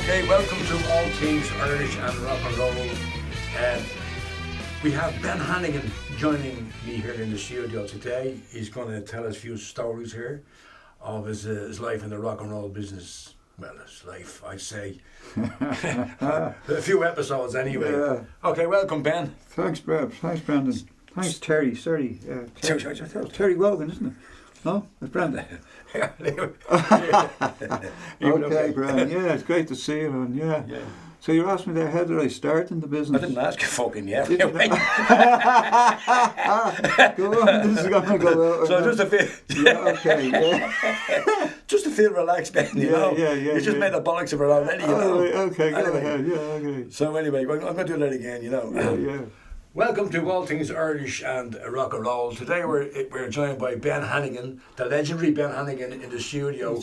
Okay, welcome to All Things Irish and Rock and Roll. We have Ben Hannigan joining me here in the studio today. He's going to tell us a few stories here of his life in the rock and roll business. Well, his life, I'd say. A few episodes anyway. Yeah. Okay, welcome, Ben. Thanks, Brad. Thanks, Brandon. Thanks, Terry. Sorry. Terry Wogan, isn't it? No? It's Brandon. Okay, Brandon. Yeah, it's great to see you, man. Yeah. So you asked me there, how did I start in the business? I didn't ask you fucking yet. Go on, this is going to go out. So just to feel... Yeah, okay, yeah. Just to feel relaxed, Ben, you know. Yeah. You just made the bollocks of it already, you know. Right, okay, go Anyway. ahead. Yeah, okay. So anyway, I'm going to do that again, you know. Yeah. Welcome to All Things Irish and Rock and Roll. Today we're joined by Ben Hannigan, the legendary Ben Hannigan in the studio,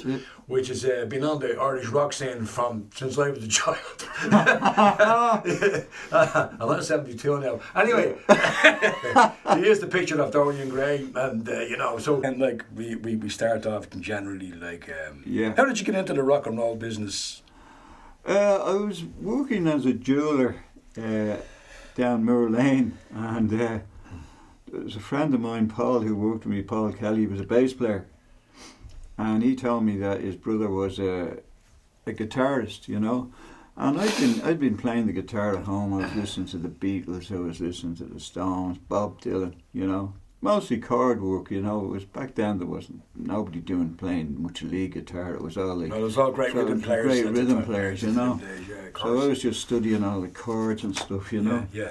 which has been on the Irish rock scene since I was a child. I'm not 72 now. Anyway, here's the picture of Dorian Gray, and you know, so and like we start off generally like, how did you get into the rock and roll business? I was working as a jeweller down Moor Lane, and there was a friend of mine, Paul, who worked with me, Paul Kelly. He was a bass player, and he told me that his brother was a guitarist, you know. And I'd been playing the guitar at home. I was listening to the Beatles, I was listening to the Stones, Bob Dylan, you know. Mostly chord work, you know. It was back then, there wasn't nobody playing much lead guitar. It was all like, it was all great rhythm players, you know. So I was just studying all the chords and stuff, you know. Yeah.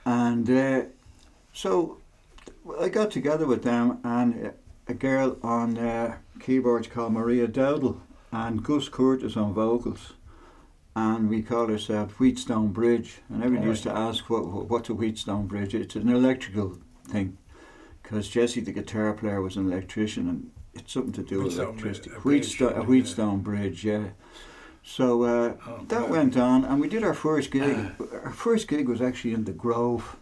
And so I got together with them and a girl on keyboards called Maria Dowdle and Gus Curtis on vocals. And we called ourselves Wheatstone Bridge. And everybody used to ask, what's a Wheatstone Bridge? It's an electrical thing. Because Jesse, the guitar player, was an electrician, and it's something to do with electricity. A Wheatstone Bridge, yeah. So that went on, and we did our first gig. Our first gig was actually in the Grove.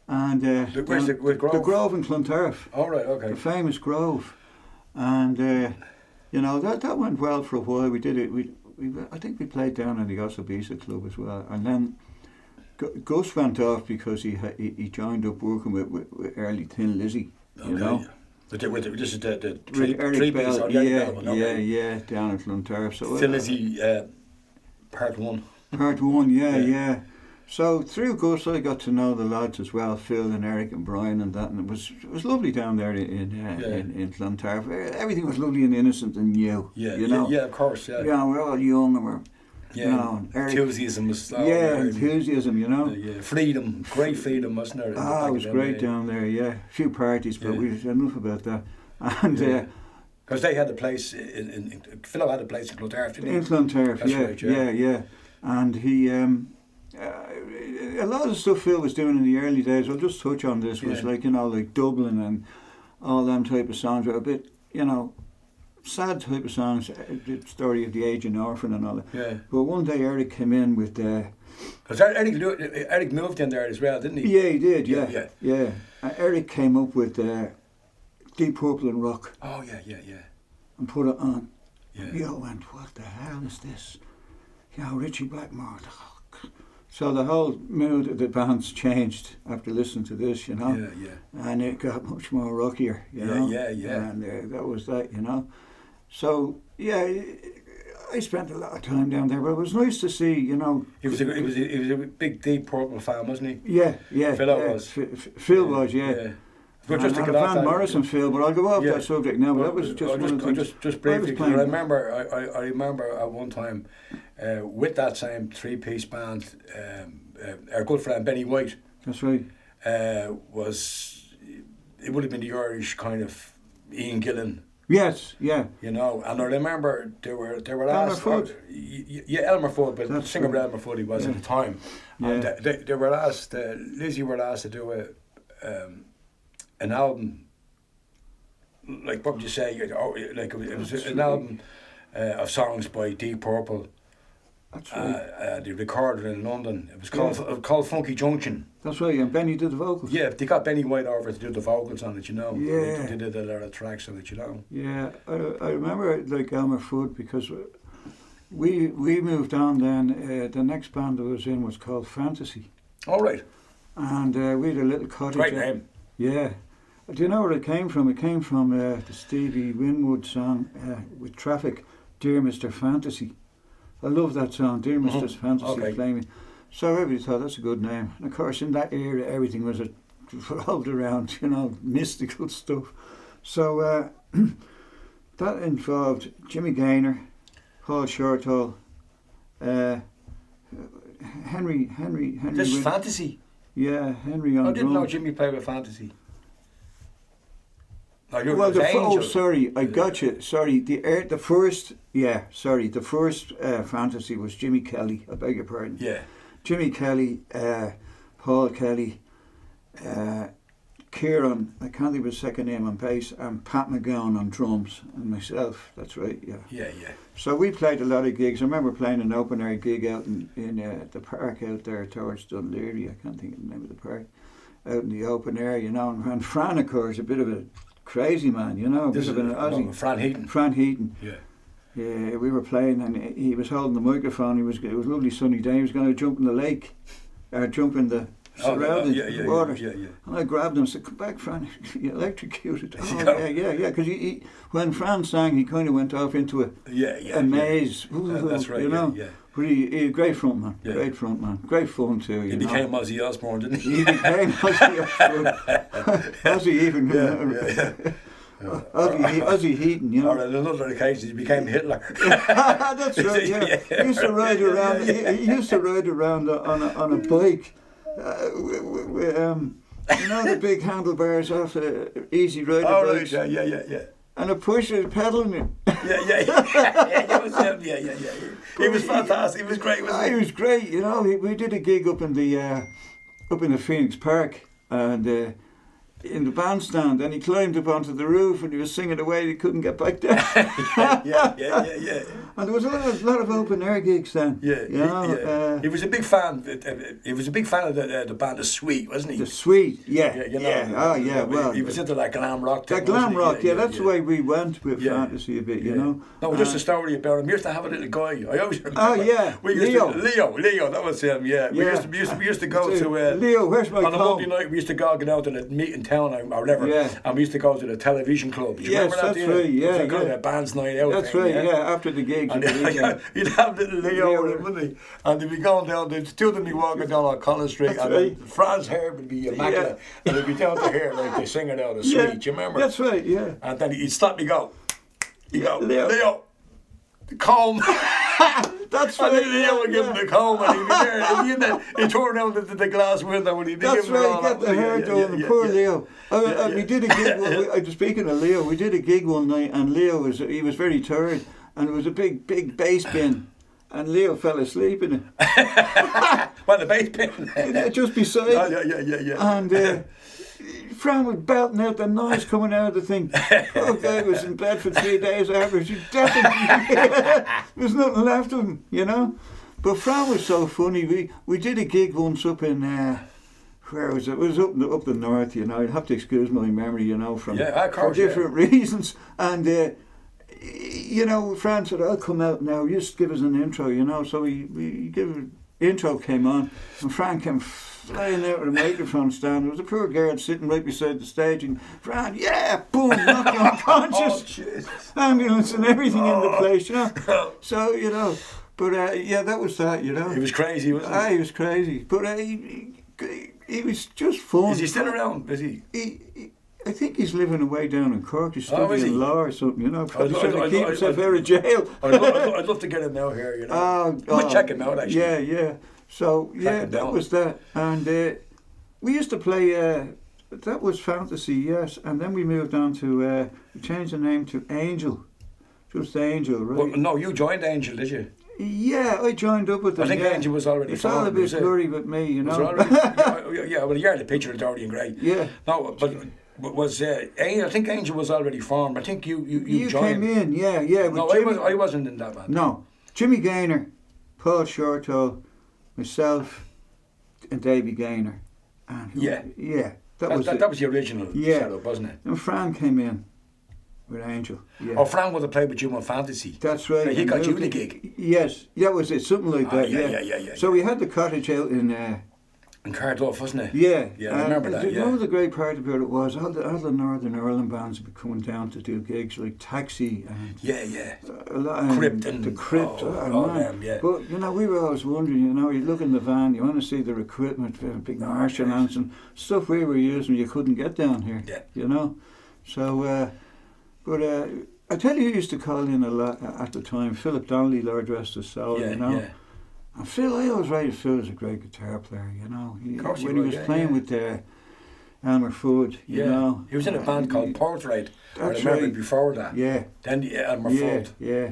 And the Grove? The Grove in Clontarf. Oh, right, okay. The famous Grove. And, you know, that went well for a while. We did it. I think we played down in the Ossabisa Club as well. And then Gus went off because he joined up working with Early Thin Lizzy, you know. This is the Eric Bell, yeah, down in Clontarf. So Thin Lizzy, part one. Part one, yeah. So through Gus, I got to know the lads as well, Phil and Eric and Brian and that, and it was lovely down there in Clontarf. Everything was lovely and innocent and new. Yeah, you know. Yeah, of course. Yeah. Yeah, we're all young and we're. Yeah, you know, enthusiasm was enthusiasm, you know. Yeah, freedom, great freedom, wasn't there? It was great down there, yeah. A few parties, but we enough about that. And because they had a place Philo had a place in Clontarf, didn't he? In Clontarf, yeah. And he, a lot of the stuff Phil was doing in the early days, I'll just touch on this, was like, you know, like Dublin and all them type of songs were a bit, you know, sad type of songs, the story of the aging orphan and all that. Yeah. But one day Eric came in with Because Eric moved in there as well, didn't he? Yeah, he did. Yeah, Yeah. yeah. Eric came up with Deep Purple and Rock Oh, yeah. and put it on. Yeah. You went, what the hell is this? You know, Richie Blackmore. So the whole mood of the band's changed after listening to this, you know. Yeah. And it got much more rockier, you know. Yeah. And that was that, you know. So, yeah, I spent a lot of time down there, but it was nice to see, you know. He was a big Deep Purple fan, wasn't he? Yeah. Phil was. Phil was, yeah. But just to get Van off that, Morrison Phil, but I'll go off that subject now. But that was just briefly. Because I remember at one time with that same three-piece band, our good friend Benny White. That's right. It would have been the Irish kind of Ian Gillan. Yes, yeah. You know, and I remember they were asked. Elmer Fudd. Elmer Fudd, but That's singer right. Elmer Fudd he was at the time. Yeah. And they were asked. Lizzie were asked to do an album. Like what would you say? Like it was an album of songs by Deep Purple. That's right. They recorded in London. It was called Funky Junction. That's right, and Benny did the vocals. Yeah, they got Benny White over to do the vocals on it, you know. Yeah. They did a lot of tracks on it, you know. Yeah, I remember like Elmer Fudd because we moved on then. The next band I was in was called Fantasy. All right. And we had a little cottage. Great name. Yeah. Do you know where it came from? It came from the Stevie Winwood song with Traffic, Dear Mr. Fantasy. I love that song, Dear Mr. Fantasy, Okay. Play Me. So everybody thought that's a good name. And of course, in that era, everything was revolved around, you know, mystical stuff. So that involved Jimmy Gaynor, Paul Shortall, Henry. This is Fantasy. Yeah, Henry on I didn't know drums. Jimmy played with Fantasy. No, Well, Angel. sorry, I got you. Sorry, the first Fantasy was Jimmy Kelly. I beg your pardon. Yeah. Jimmy Kelly, Paul Kelly, Kieran, I can't think of his second name, on bass, and Pat McGowan on drums, and myself. That's right. Yeah. Yeah. So we played a lot of gigs. I remember playing an open air gig out in the park out there towards Dunleary. I can't think of the name of the park. Out in the open air, you know, and Fran, of course, a bit of a crazy man, you know, a bit of an Aussie. Fran Heaton. Fran Heaton. Yeah. Yeah, we were playing, and he was holding the microphone. It was a lovely sunny day. He was going to jump in the lake, or jump in the surrounding water. Yeah. And I grabbed him and said, "Come back, Fran, you electrocuted." Oh, yeah. Because when Fran sang, he kind of went off into a maze. That's right. You know. Yeah. But he great front man. Yeah. Great front man. Great fun too. He became Ozzy Osbourne, didn't he? He became Ozzy Osbourne. Ozzy even. Ozzy Heaton, you know. Or on another occasion, he became Hitler. That's right. Yeah. He used to ride around. He used to ride around on a bike. You know the big handlebars off the Easy Rider bikes. Right. Yeah. And a pusher pedaling it. Yeah. He was fantastic. He was great, wasn't he? He was great. You know, we did a gig up in the Phoenix Park, and in the bandstand, and he climbed up onto the roof and he was singing away. He couldn't get back down. Yeah. And there was a lot of open air gigs then. Yeah. You know, he was a big fan. He was a big fan of the band The Sweet, wasn't he? The Sweet, yeah. You know, Well, he was into like glam rock. That glam rock, that's the way we went with Fantasy a bit, you know. No, just a story about him. We used to have a little guy. I always remember. Oh yeah, Leo, that was him. Yeah, we used to go to Leo. Where's my on a Monday night? We used to go out to the meet in town or whatever, and we used to go to the television club. Do you remember that? That's right. Yeah, it was kind of a band's night out. That's right. Yeah, after the gigs. And he'd have little Leo with him, wouldn't he? And they'd be going down. The two of them be walking down on Collins Street, and then Fran's hair would be immaculate, and he'd be down to here like they singing out a Sweet. Do you remember? That's right. Yeah. And then he'd stop me go. He'd go, Leo. The comb. That's and right. then Leo would give him the comb, and he'd be there. He'd turn out the glass window when he'd be That's giving it all right. Get the hair done. Poor Leo. We did a gig. Speaking of Leo, we did a gig one night, and Leo was very tired, and it was a big bass bin. And Leo fell asleep in it. Well, the bass bin. Just beside. Yeah. And Fran was belting out the noise coming out of the thing. Oh, guy was in bed for 3 days after. She definitely. There's nothing left of him, you know. But Fran was so funny. We did a gig once up in where was it? It was up the north. You know, you'd have to excuse my memory. You know, from for different reasons. And you know, Fran said, "I'll come out now. Just give us an intro." You know, so we give an intro came on, and Fran came flying out with a microphone stand. There was a poor girl sitting right beside the stage, and Fran, boom, knocked her unconscious. Ambulance and everything in the place, you know. So, you know, but that was that, you know. He was crazy, wasn't he? He was crazy, but he was just fun. Is he still around? Is he? I think he's living away down in Cork. He's studying law or something, you know. Probably trying to keep himself out of jail. I'd love to get him out here, you know. We'll check him out, actually. Yeah. So, that was that. And we used to play, that was Fantasy, yes. And then we moved on to, we changed the name to Angel. Just Angel, right? Well, no, you joined Angel, did you? Yeah, I joined up with them. I think Angel was already It's all a bit blurry with me, you know. Well, yeah, the picture is already in grey. Yeah. No, but was I think Angel was already formed. I think you joined. You came in, yeah. No, I wasn't in that band. No, Jimmy Gaynor, Paul Shortall, myself, and Davy Gaynor. And that was the original setup, wasn't it? And Fran came in with Angel. Yeah. Oh, Fran would have played with you on Fantasy. That's right. He got you the gig. Yes, that was it, something like that. Yeah. So we had the cottage out in Cardiff, wasn't it? Yeah. I remember that. You know, the great part about it was all the Northern Ireland bands would be coming down to do gigs like Taxi and Crypt and the Crypt. all them, yeah. But you know, we were always wondering. You know, you look in the van, you want to see their equipment, big Marshall amps and stuff we were using. You couldn't get down here. Yeah. You know, so I tell you, who used to call in a lot at the time. Philip Donnelly, Lord rest his soul. You know. Yeah. And Phil, I always rated Phil as a great guitar player, you know. When he was playing with Elmer Fudd, you know. He was in a band called Portrait. I remember before that. Yeah. Then Elmer Fudd. Yeah.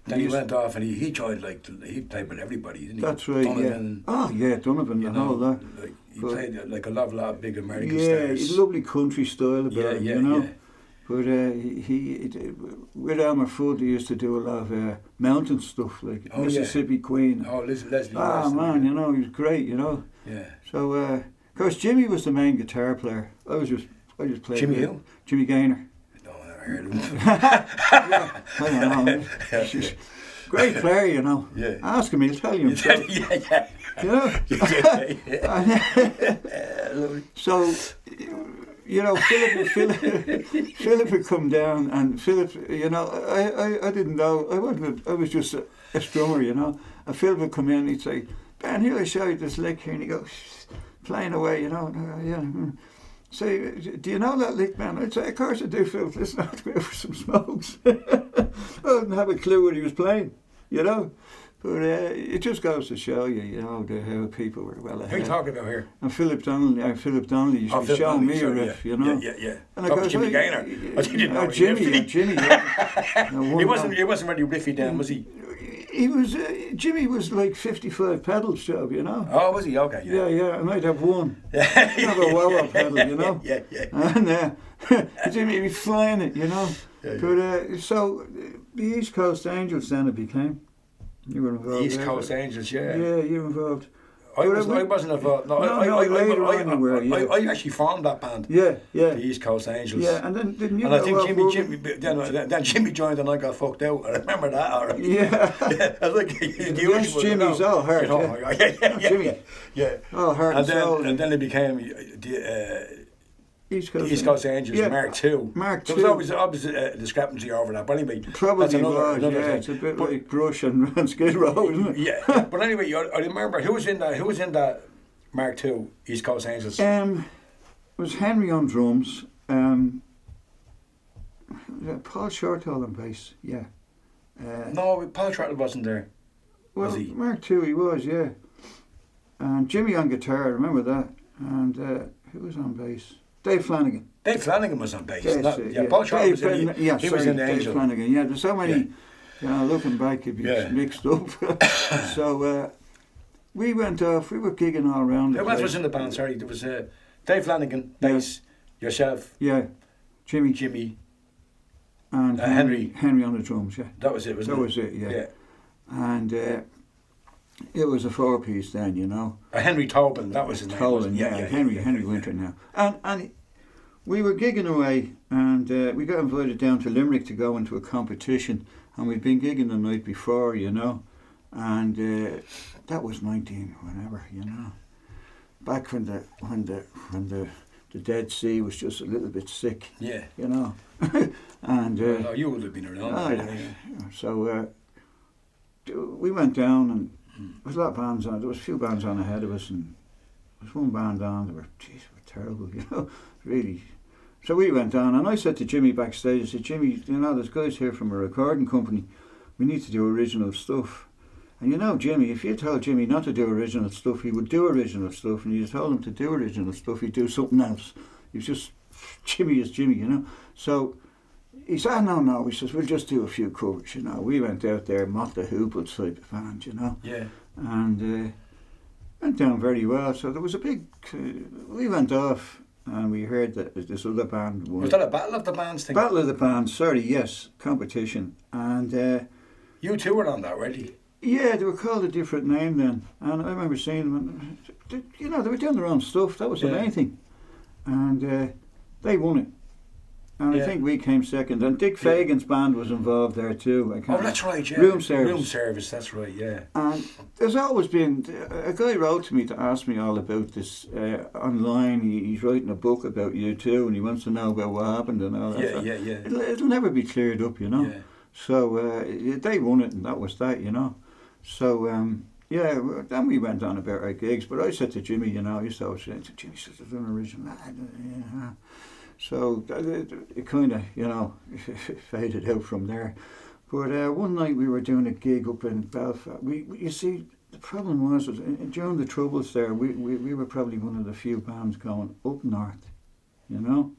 Then he went off and he joined, he played with everybody, didn't he? That's right, Donovan, Donovan, the whole lot. He played like a lot of big American stars. stars. Yeah, he's a lovely country style about him, you know. Yeah. But he with Elmer Fudd, he used to do a lot of mountain stuff, like Mississippi Queen. Oh, Leslie. Man, you know, he was great, you know. Yeah. So, of course, Jimmy was the main guitar player. I just played. Jimmy who? Jimmy Gaynor. No, I never heard of him. I don't know. Great player, you know. Yeah. Ask him, he'll tell you himself. Yeah. You know? So, you know, Philip would come down, and Philip, you know, I didn't know, I was just a strummer, you know, and Philip would come in and he'd say, Ben, here I show you this lick here, and he'd go, playing away, you know, say, do you know that lick, Ben? I'd say, of course I do, Phil, listen, I have to go for some smokes. I didn't have a clue what he was playing, you know. But it just goes to show you, you know, how people were well ahead. Who are you talking about here? And Philip Donnelly used to be showing me a riff, you know. Yeah. And I go, Jimmy Gaynor. I didn't know Jimmy. He wasn't really riffy then, was he? He was. Jimmy was like 55 pedals job, you know. Oh, was he? Okay, yeah. And I'd have one. I'd have a wah-wah pedal, you know. Yeah. And Jimmy would be flying it, you know. But so the East Coast Angels then it became. You were involved. East Coast Angels, yeah. Yeah, you were involved. I wasn't involved. No, I actually formed that band. Yeah. The East Coast Angels. Yeah, and then didn't you? And I think then Jimmy joined and I got fucked out. I remember that. Already. Yeah. I was like, yes, Jimmy's all hurt. Yeah. Jimmy. Yeah. All hurt and then it became East Coast Angels, Mark II. There was always a discrepancy over that. But anyway, probably another thing. It's a bit like Brush and Skid Row, isn't it? Yeah. But anyway, I remember who was in that Mark II East Coast Angels. It was Henry on drums. Paul Shortall on bass. Yeah. No, Paul Shortall wasn't there. Well, was he? Mark II, he was, yeah. And Jimmy on guitar, I remember that. And who was on bass? Dave Flanagan. Dave Flanagan was on bass. Yes, Paul Shortall was in he was in the Dave Angel. Flanagan. Yeah, there's so many, you know, looking back, it'd be mixed up. So we went off, we were gigging all around the place. Who was in the band? Sorry, there was Dave Flanagan, bass, yourself. Yeah, Jimmy. And Henry on the drums, yeah. That was it, wasn't it? That was it, yeah. And It was a 4-piece then, you know. Henry Tobin, that was his name. Tolan, Henry Winter now. And we were gigging away, and we got invited down to Limerick to go into a competition, and we'd been gigging the night before, you know, and that was 19 whenever, you know, back when the Dead Sea was just a little bit sick, Yeah. you know, and Oh, you would have been around. oh, yeah. So we went down, and there was a lot of bands on. There was a few bands on ahead of us, and there was one band on. They were terrible, you know, really. So we went down, and I said to Jimmy backstage, I said, Jimmy, you know, there's guys here from a recording company. We need to do original stuff. And you know, Jimmy, if you told Jimmy not to do original stuff, he would do original stuff. And you told him to do original stuff, he'd do something else. He was just, Jimmy is Jimmy, you know. So he said, no. He says, we'll just do a few covers, you know. We went out there, Mott the Hoople type of band, you know. Yeah. And went down very well. So there was a big, we went off, and we heard that this other band won. Was that a Battle of the Bands thing? Battle of the Bands, sorry, yes, competition. And You two were on that, weren't you? yeah, they were called a different name then. And I remember seeing them, and, you know, they were doing their own stuff. That was the Yeah. main thing. And they won it. And Yeah. I think we came second. And Dick Fagan's band was involved there too. I Oh, can't that's right, yeah. Room Service. Room Service, that's right, yeah. And there's always been, a guy wrote to me to ask me all about this online. He's writing a book about you too, and he wants to know about what happened and all that. Yeah, So yeah. It'll never be cleared up, you know. Yeah. So they won it, and that was that, you know. So yeah, then we went on about our gigs. But I said to Jimmy, you know, I used to always say to Jimmy, says, "There's an original." Yeah. So it kind of, you know, faded out from there. But one night we were doing a gig up in Belfast. You see, the problem was during the Troubles there, we were probably one of the few bands going up north, you know.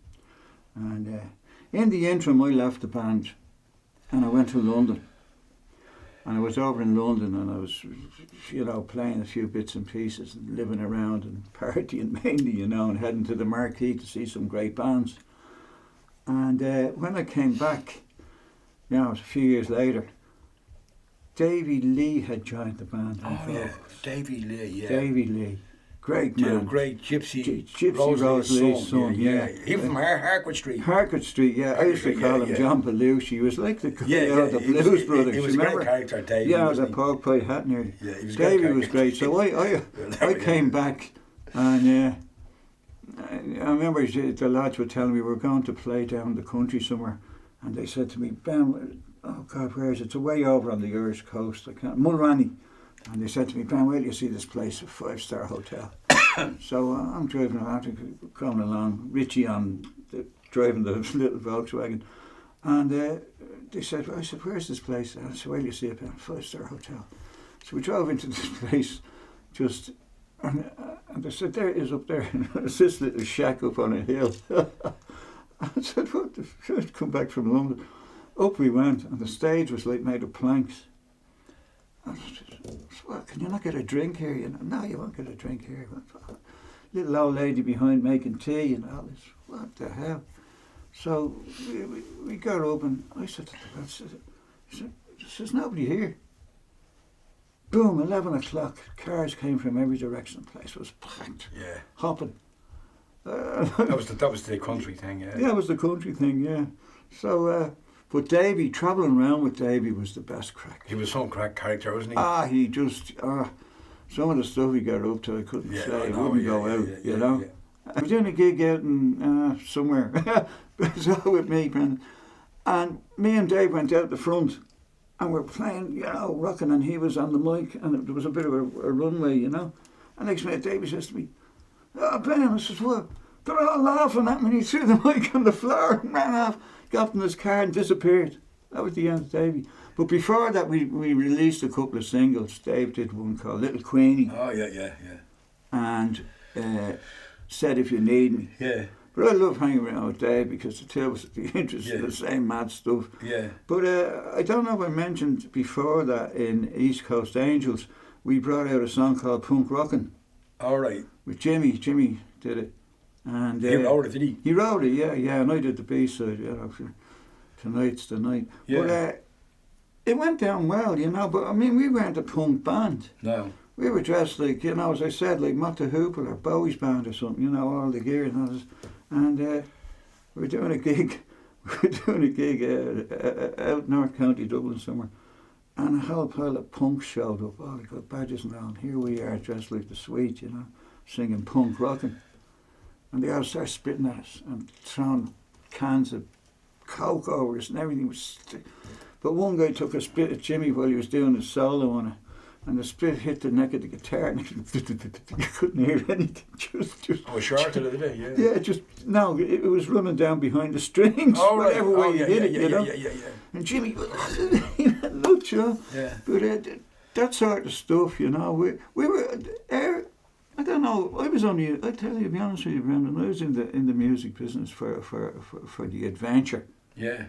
And in the interim, I left the band, and I went to London. And I was over in London, and I was, you know, playing a few bits and pieces and living around and partying mainly, you know, and heading to the Marquee to see some great bands. And when I came back, you know, it was a few years later, Davy Lee had joined the band. Oh, yeah. Davy Lee, yeah. Davy Lee. Great Yeah, man. great Gypsy, Gypsy Rose Lee's son, yeah. He from Harcourt Street. Harcourt Street, yeah. I used to call him John Belushi. He was like the the Blues Brothers. He was a great character, Davy. Yeah, the pork pie hat near. Yeah, he was a Davy great was great. So I came back, and I remember the lads were telling me we were going to play down the country somewhere, and they said to me, "Ben, oh God, where is it? It's away over on the Irish coast. I can't, Mulranny." And they said to me, "Ben, where do you see this place? A 5-star hotel." So I'm driving around, coming along, Richie driving the little Volkswagen, and I said, "Where's this place?" And I said, "Well, you see it, Ben, 5-star hotel." So we drove into this place, and they said, "There it is up there." And it's this little shack up on a hill. I said, "What the shit?" Come back from London. Up we went, and the stage was like made of planks. I said, "Well, can you not get a drink here?" You know, "No, you won't get a drink here." Little old lady behind making tea and all this. What the hell? So we got up, and I said to the lads, "There's nobody here." Boom, 11 o'clock. Cars came from every direction. The place was packed. Yeah. Hopping. That was the country thing, yeah. Yeah, it was the country thing, yeah. So, but Davy, travelling around with Davy was the best crack. He was some crack character, wasn't he? He just, some of the stuff he got up to, I couldn't say. It wouldn't go out, you know. I was doing a gig out in somewhere, so with me, Brendan. And me and Dave went out the front, and we're playing, you know, rocking, and he was on the mic, and there was a bit of a runway, you know. And next minute, Davy says to me, "Oh, Ben," I says, "What?" "They're all laughing at me." And he threw the mic on the floor and ran off, got in his car and disappeared. That was the end of Davy. But before that, we released a couple of singles. Dave did one called Little Queenie. Oh, yeah. And Said If You Need Me. Yeah. But I love hanging around with Dave because the two of us are interested in the same mad stuff. Yeah. But I don't know if I mentioned before that in East Coast Angels, we brought out a song called Punk Rockin'. All right. With Jimmy. Jimmy did it. And He wrote it, did he? He wrote it, yeah. And I did the B-side, you know, Tonight's the Night. Yeah. But it went down well, you know, but I mean, we weren't a punk band. No. We were dressed like, you know, as I said, like Mott the Hoople or Bowie's band or something, you know, all the gear and all this. And we were doing a gig, out North County, Dublin somewhere. And a whole pile of punks showed up. Oh, they got badges and all. And here we are, dressed like the Swedes, you know, singing punk rocking. And they all started spitting at us and throwing cans of Coke over us and everything was... But one guy took a spit at Jimmy while he was doing his solo on it. And the spit hit the neck of the guitar and you couldn't hear anything. Just Oh, shorted it, did it? Yeah. It was running down behind the strings. Oh, right. Whatever way you hit it, you know. Yeah. And Jimmy, he had no job. Yeah. But that sort of stuff, you know, we were... I don't know. I was only... I tell you, to be honest with you, Brendan, I was in the music business for the adventure. Yeah.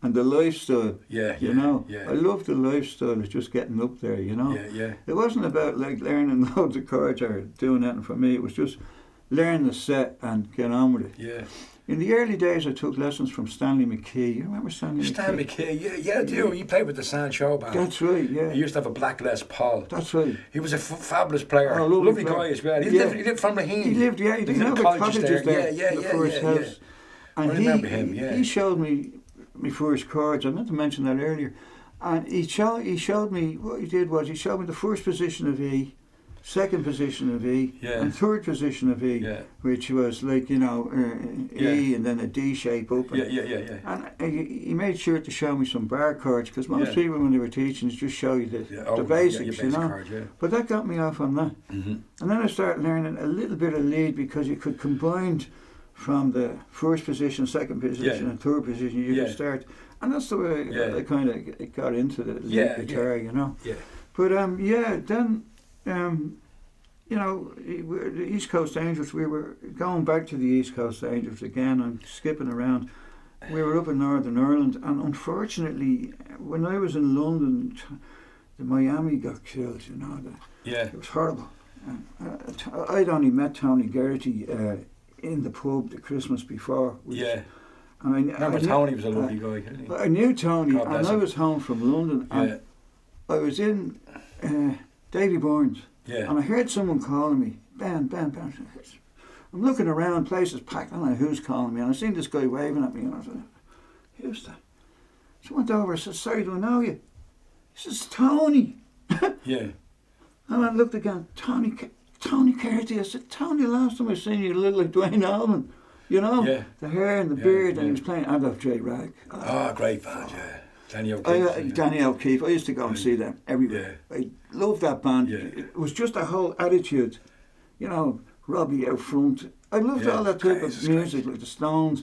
And the lifestyle, you know. Yeah. I love the lifestyle of just getting up there, you know. Yeah. It wasn't about like learning loads of chords or doing anything for me. It was just learn the set and get on with it. Yeah. In the early days, I took lessons from Stanley McKee. You remember Stanley McKee? Stanley McKee, yeah, I do. He played with the Sand Show Band. That's right, yeah. He used to have a black Les Paul. That's right. He was a fabulous player. Oh, lovely player. guy as well. He lived from Raheen. He lived in the cottages there. Before his house. And I remember him, yeah. He showed me my first chords. I meant to mention that earlier. And he showed me, what he did was he showed me the first position of E, second position of E, and third position of E, which was like, you know, E and then a D shape up. And he made sure to show me some bar chords, because most people when they were teaching just show you the basics, you know. Chords, But that got me off on that. Mm-hmm. And then I started learning a little bit of lead, because you could combine from the first position, second position and third position, you could start. And that's the way I kind of got into the lead guitar, you know. Yeah. But then... you know, the East Coast Angels, we were going back to the East Coast Angels again and skipping around. We were up in Northern Ireland, and unfortunately, when I was in London, the Miami got killed, you know. It was horrible. I'd only met Tony Geraghty in the pub the Christmas before. And remember Tony was a lovely guy. I knew Tony, and I was home from London, and I was in Davy Burns. And I heard someone calling me, Ben. I'm looking around, places packed, I don't know who's calling me, and I seen this guy waving at me, and I said, who's that? So I went over, I said, sorry, do I know you? He says, Tony. And I looked again, Tony Geraghty. I said, Tony, last time I seen you look like Dwayne Allman. You know, the hair and the beard, and he was playing Adolf J. Rag. Oh, great band, Danny O'Keefe. Danny O'Keefe. I used to go and see them everywhere. I loved that band. It was just a whole attitude. You know, Robbie out front. I loved all that type of music, like the Stones.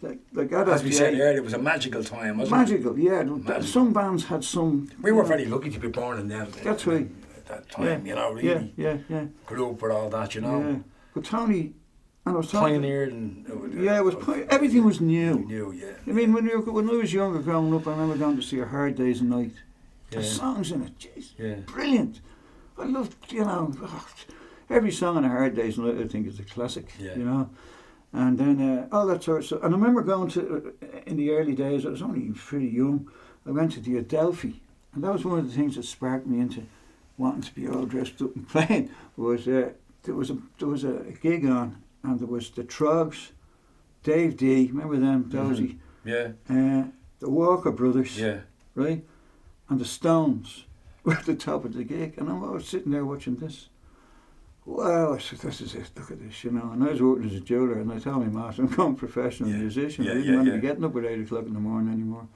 Like Adolf As we said earlier, it was a magical time, wasn't it? Magical. Some bands had some... We were very lucky to be born in them. That's right. At that time, you know, really. Yeah. Grew up with all that, you know. Yeah. But Tony... And I was pioneered and everything was new. New. I mean, when I was younger, growing up, I remember going to see A Hard Day's Night. The songs in it, jeez, brilliant. I loved, you know, every song on A Hard Day's Night. I think is a classic, you know. And then all that sort of stuff. And I remember going to in the early days. I was only pretty young. I went to the Adelphi, and that was one of the things that sparked me into wanting to be all dressed up and playing. Was there was a gig on. And there was the Trogs, Dave D, remember them, Dozy? The Walker Brothers, right? And the Stones were at the top of the gig. And I was sitting there watching this. Wow, I said, this is it, look at this, you know. And I was working as a jeweller, and I told my master, I'm going professional musician. I didn't want to be getting up at 8 o'clock in the morning anymore.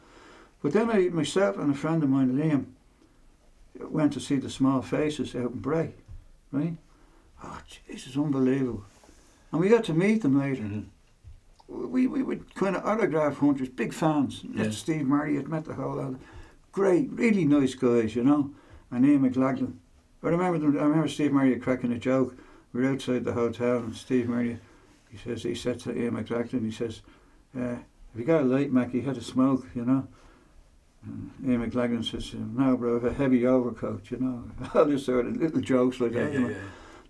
But then myself and a friend of mine, Liam, went to see the Small Faces out in Bray, right? Oh, this is unbelievable. And we got to meet them later. Mm-hmm. We were kind of autograph hunters, big fans. Met Steve Marriott, met the whole lot. Great, really nice guys, you know. And Ian McLaughlin. I remember Steve Marriott cracking a joke. We were outside the hotel, and Steve Marriott, he said to Ian McLaughlin, he says, have you got a light, Mac? He had a smoke, you know. And Ian McLaughlin says, no, bro, I have a heavy overcoat, you know. All this sort of little jokes like that. You know?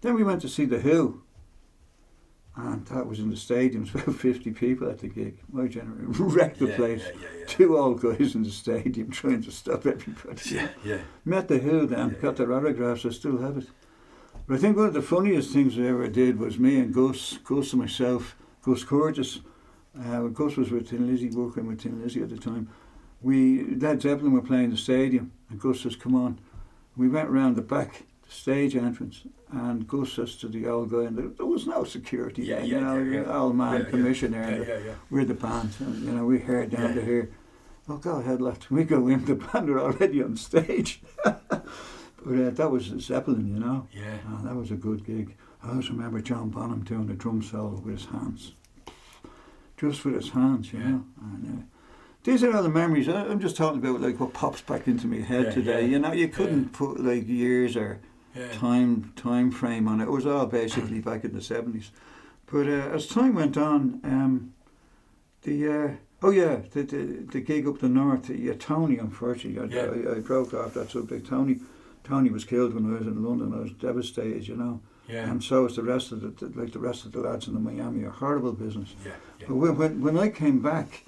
Then we went to see The Who. And that was in the stadium. It was about 50 people at the gig. My generator wrecked the place. Yeah. 2 old guys in the stadium trying to stop everybody. Yeah. Met the Who then, got their autographs, I still have it. But I think one of the funniest things I ever did was me and Gus and myself, Gus Curtis. Gus was with Tin Lizzy, working with Tin Lizzy at the time. Led Zeppelin were playing the stadium, and Gus says, come on. We went round the back, the stage entrance, and Gus says to the old guy, and there was no security, old man, commissioner, we're the band, and we heard down to here. Oh, go ahead, lad. We go in, the band are already on stage. But that was Zeppelin, Yeah. Oh, that was a good gig. I always remember John Bonham doing the drum solo with his hands. Just with his hands, you know. And, these are all the memories. I'm just talking about like what pops back into my head today. You couldn't put like years or time frame on it. It was all basically back in the 70s. But as time went on, the gig up the north, Tony, unfortunately, I broke off that subject. Tony was killed when I was in London. I was devastated, Yeah. And so is the rest of the rest of the lads in the Miami. A horrible business. Yeah. But when I came back,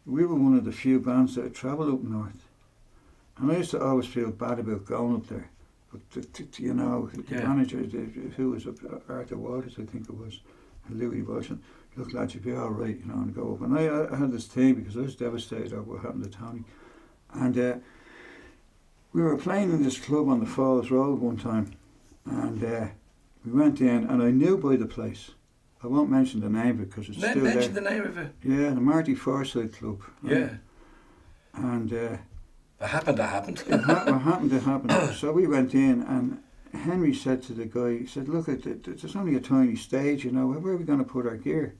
we were one of the few bands that had travelled up north, and I used to always feel bad about going up there. But the manager, who was up, Arthur Waters, I think it was, and Louis Walsh, and look, lads, you'll be all right, and go up. And I had this thing because I was devastated over what happened to Tony, and we were playing in this club on the Falls Road one time, and we went in, and I knew by the place. I won't mention the name of it because it's still there. Mention the name of it. Yeah, the Marty Forsyth Club. Yeah. And It happened. it happened to happen. So we went in, and Henry said to the guy, he said, look, there's only a tiny stage, where are we going to put our gear?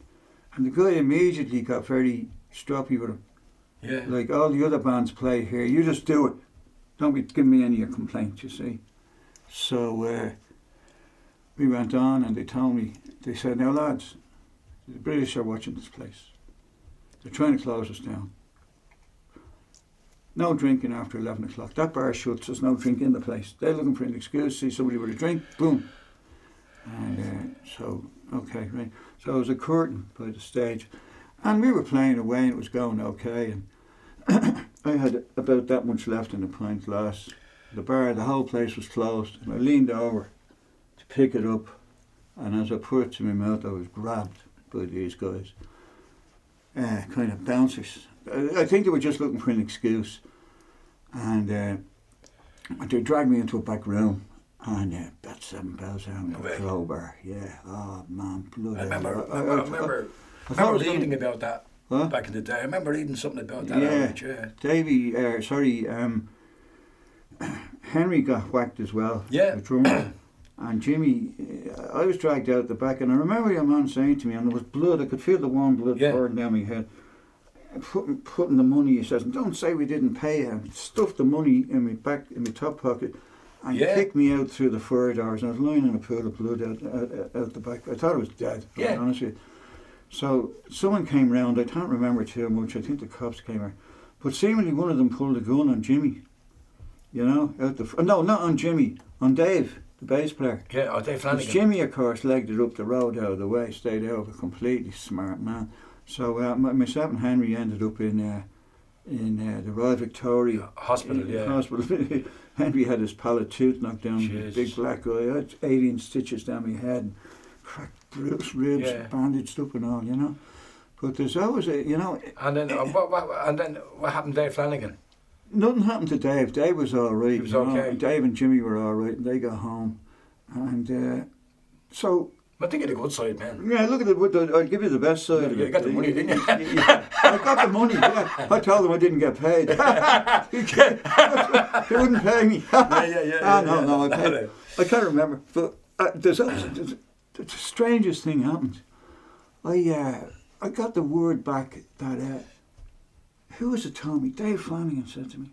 And the guy immediately got very stroppy with him. Yeah. Like, all the other bands play here, you just do it. Don't be giving me any of your complaints, you see. So we went on, and they told me, they said, now lads, the British are watching this place. They're trying to close us down. No drinking after 11 o'clock. That bar shuts, there's no drink in the place. They're looking for an excuse, see somebody with a drink, boom. And okay, right. So it was a curtain by the stage. And we were playing away, and it was going okay. And I had about that much left in a pint glass. The whole place was closed. And I leaned over to pick it up. And as I put it to my mouth, I was grabbed by these guys. Kind of bouncers. I think they were just looking for an excuse. And they dragged me into a back room. And bet £7 down in the crowbar. Yeah. Oh, man. Bloody. I remember reading about that back in the day. I remember reading something about that. Henry got whacked as well. Yeah. The drummer. And Jimmy, I was dragged out the back, and I remember your man saying to me, and there was blood, I could feel the warm blood pouring down my head. Putting the money, he says, don't say we didn't pay him. Stuffed the money in my top pocket, and kicked me out through the fire doors, and I was lying in a pool of blood out the back. I thought I was dead, to be honest with you. So someone came round, I can't remember too much, I think the cops came around. But seemingly one of them pulled a gun on Jimmy, no, not on Jimmy, on Dave. The bass player. Yeah, Dave Hannigan. Jimmy, of course, legged it up the road out of the way, stayed out of it, completely smart man. So myself and Henry ended up in the Royal Victoria Hospital. Henry had his palate tooth knocked down, big black eye. I had 18 stitches down my head, and cracked bruised ribs, bandaged up and all, But there's always And then what happened to Dave Flanagan? Nothing happened to Dave. Dave was all right. He was okay. Dave and Jimmy were all right, and they got home. And so... I think you had a good side, man. Yeah, look at it. I'll give you the best side of it. You got the money, didn't you? I got the money, I told them I didn't get paid. They wouldn't pay me. No, I paid. I can't remember. But the strangest thing happened. I got the word back that... who was it told me? Dave Flanagan said to me.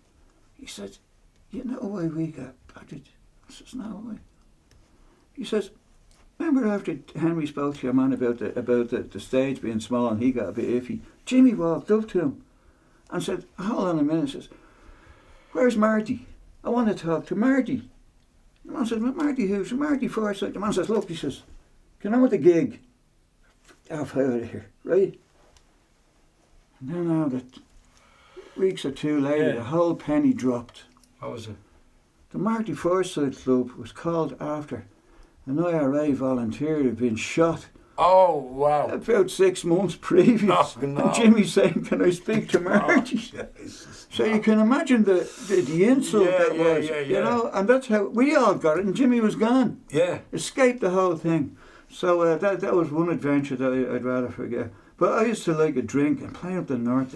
He said, you know why we got battered? I says, no, why? He says, remember after Henry spoke to your man about the stage being small and he got a bit iffy, Jimmy walked up to him and said, hold on a minute, says, where's Marty? I want to talk to Marty. The man says, well, Marty who's? Marty Forsyth. The man says, look, he says, can I with the gig? off out of here, right? And then now that weeks or two later, the whole penny dropped. What was it? The Marty Forsyth Club was called after an IRA volunteer who had been shot Oh, wow. about 6 months previous. Oh, no. And Jimmy's saying, can I speak to Marty? So you can imagine the insult that was, you know, and that's how we all got it, and Jimmy was gone. Yeah. Escaped the whole thing. So that was one adventure that I'd rather forget. But I used to like a drink and playing up the north.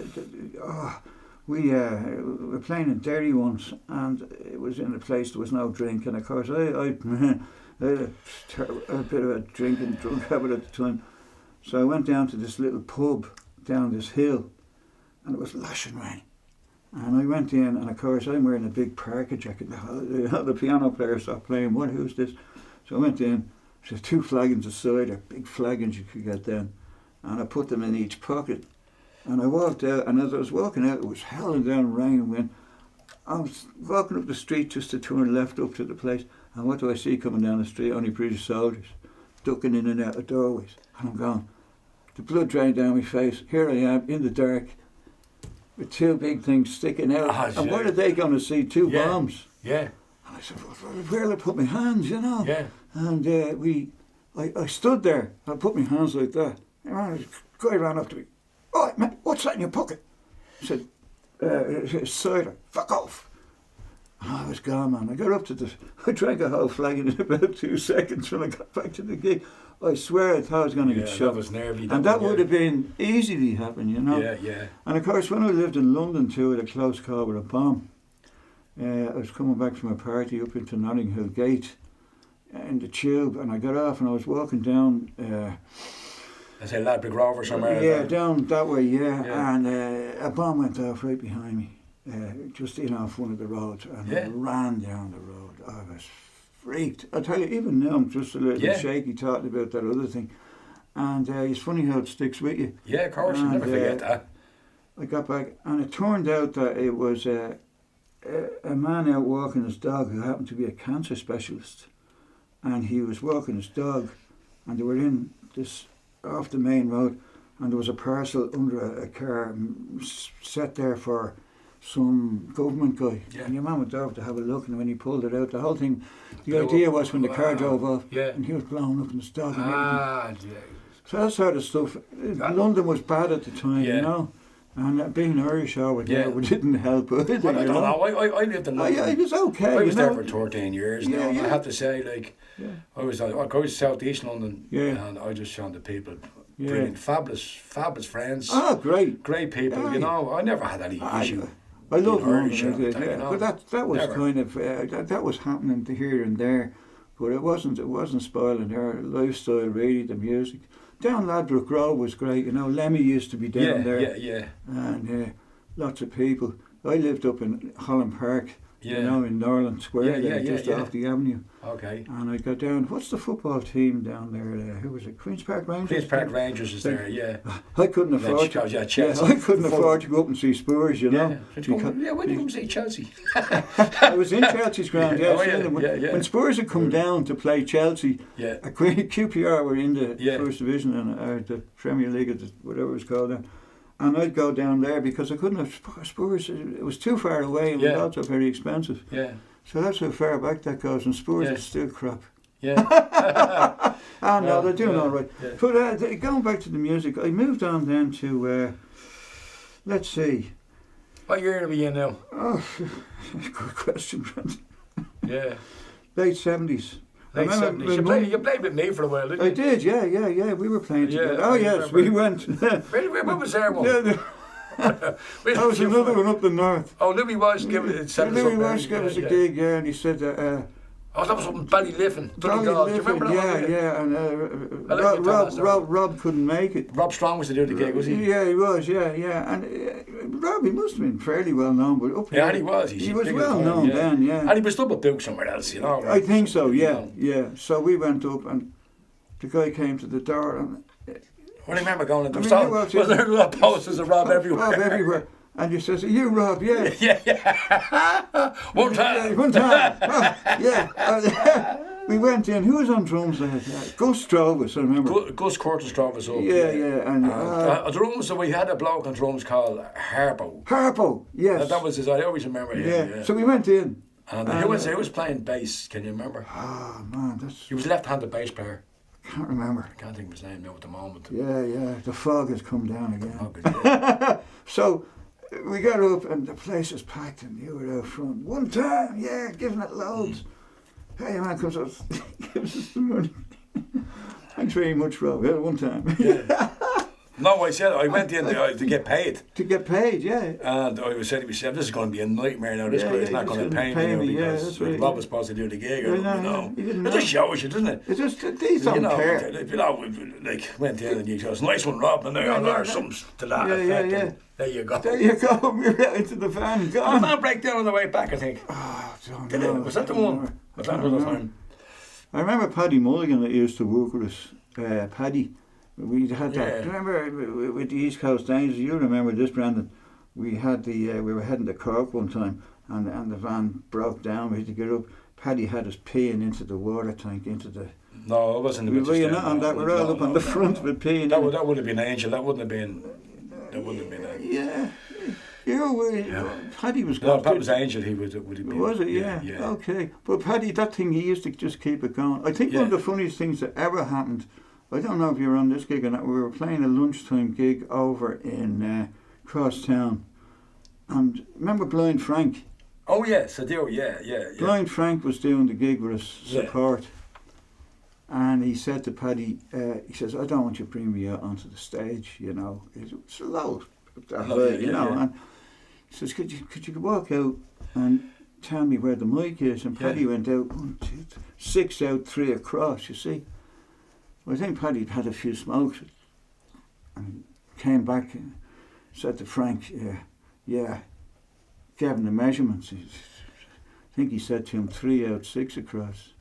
We were playing in Derry once, and it was in a place there was no drink, and of course I had a bit of a drinking drunk habit at the time. So I went down to this little pub down this hill, and it was lashing rain. And I went in, and of course I'm wearing a big parka jacket. The piano player stopped playing. Who's this? So I went in. There's 2 flagons of cider, big flagons you could get then, and I put them in each pocket. And I walked out, and as I was walking out, it was howling down rain and wind. I was walking up the street just to turn left up to the place, and what do I see coming down the street? Only British soldiers, ducking in and out of doorways. And I'm going, the blood drained down my face. Here I am in the dark, with 2 big things sticking out. Oh, and what are they going to see? 2 bombs. Yeah. And I said, where will I put my hands, you know? Yeah. And I stood there. I put my hands like that. And the guy ran up to me. Oh, mate, what's that in your pocket? I said, cider. Fuck off. And I was gone, man. I got up to this. I drank a whole flagon in about 2 seconds when I got back to the gig. I swear I thought I was going to get shot. That was nervy. And that would have been easily happen, you know? Yeah, yeah. And of course, when I lived in London too, at a close call with a bomb, I was coming back from a party up into Notting Hill Gate in the tube, and I got off and I was walking down. I say Ladbroke Grove or somewhere. Yeah, down that way, yeah. And a bomb went off right behind me, just in off one of the roads, and I ran down the road. I was freaked. I tell you, even now I'm just a little shaky talking about that other thing. And it's funny how it sticks with you. Yeah, of course, you never forget that. I got back, and it turned out that it was a man out walking his dog who happened to be a cancer specialist. And he was walking his dog, and they were in this off the main road, and there was a parcel under a car set there for some government guy. Yeah. And your man went over to have a look, and when he pulled it out, the whole thing, the idea was when the car drove off, and he was blown up in his dog. And so that sort of stuff. London was bad at the time, you know. And being Irish over there, we didn't help either. Well, I don't know. I lived in London. It was okay. I was there for 13 years now, and I have to say, like, I was South East London, and I just found the people brilliant, fabulous friends. Oh, great people. You know, I never had any issue. I love London, you know, but that was never. Kind of that was happening here and there, but it wasn't spoiling their lifestyle really. The music. Down Ladbroke Grove was great, you know. Lemmy used to be down there. And lots of people. I lived up in Holland Park, you know, in Norland Square, just off the avenue. Okay. And I got down. What's the football team down there? Who was it? Queen's Park Rangers. Queen's Park Rangers is there. Yeah. I couldn't afford. Chelsea. I couldn't afford to go up and see Spurs. You know. When did you come see Chelsea? I was in Chelsea's ground. When Spurs had come down to play Chelsea, QPR were in the first division and the Premier League, whatever it was called then. And I'd go down there because I couldn't have Spurs. It was too far away and it was also very expensive. Yeah. So that's how far back that goes, and Spurs is still crap. Yeah. No, they're doing all right. Yeah. But going back to the music, I moved on then to, let's see. What year are we in now? Oh, good question, Brent. Yeah. Late 70s. Late 70s. You played with me for a while, didn't you? I did, yeah. We were playing together. Oh, yes, we went. When was there one? That was another one up the north. Oh, Louis Walsh gave us a gig, and he said... that was up in Ballyliffin. Do you remember that? Yeah, and Rob couldn't make it. Rob Strong was to do the gig, was he? Yeah, he was, yeah. And Rob, he must have been fairly well known, but up here... Yeah, he was. He was well known then, yeah. And he was up a book somewhere else, you know. I think so, yeah. So we went up, and the guy came to the door, and... I remember going into the store. Was there little posters of Rob everywhere? Rob everywhere. And he says, "Are you Rob?" Yeah. One time. Oh, yeah. we went in. Who was on drums there? Gus drove us, I remember. Gus Curtis drove us up. Yeah. And drums, so we had a bloke on drums called Harpo. Harpo, yes. That was his, I always remember him. Yeah. So we went in. And who was playing bass? Can you remember? Oh man, he was left-handed bass player. Can't remember. I can't think of his name now at the moment. Yeah. The fog has come down again. So we got up and the place was packed and you were out front. One time, giving it loads. Hey man comes up, gives us some money. Thanks very much, Rob. Yeah, one time. Yeah. No, I said I went in to get paid. To get paid, yeah. And I said to myself, this is going to be a nightmare now. This guy's not going to pay me because Rob was supposed to do the gig. It just shows you, doesn't it? It just, these don't care. Like, went in and you goes, nice one, Rob, and there something to that effect. Yeah. There you go. We're out into the van, gone. The van break down on the way back, I think. Oh, don't Did know. it? Was that the one? Was that another time? I remember Paddy Mulligan that used to work with us. Paddy. We had that. Remember with the East Coast Danes? You remember this, Brandon? We had we were heading to Cork one time, and the van broke down. We had to get up. Paddy had us peeing into the water tank, into the. No, it wasn't. We were not on that. We're all up on the front with peeing. That would have been Angel. That wouldn't have been. Yeah. Paddy was. No, if that was Angel, he would have been. Was it? Yeah. Okay, but Paddy, that thing, he used to just keep it going. I think one of the funniest things that ever happened. I don't know if you were on this gig or not. We were playing a lunchtime gig over in Crosstown. And remember Blind Frank? Oh, yes, I do. Yeah. Blind Frank was doing the gig with us, support. And he said to Paddy, he says, I don't want you to bring me out onto the stage, It's low, And he says, could you walk out and tell me where the mic is? And Paddy went out, 1, 2, 3, 6 out, 3 across, you see. Well, I think Paddy had a few smokes and came back and said to Frank, gave him the measurements. I think he said to him 3 out, 6 across.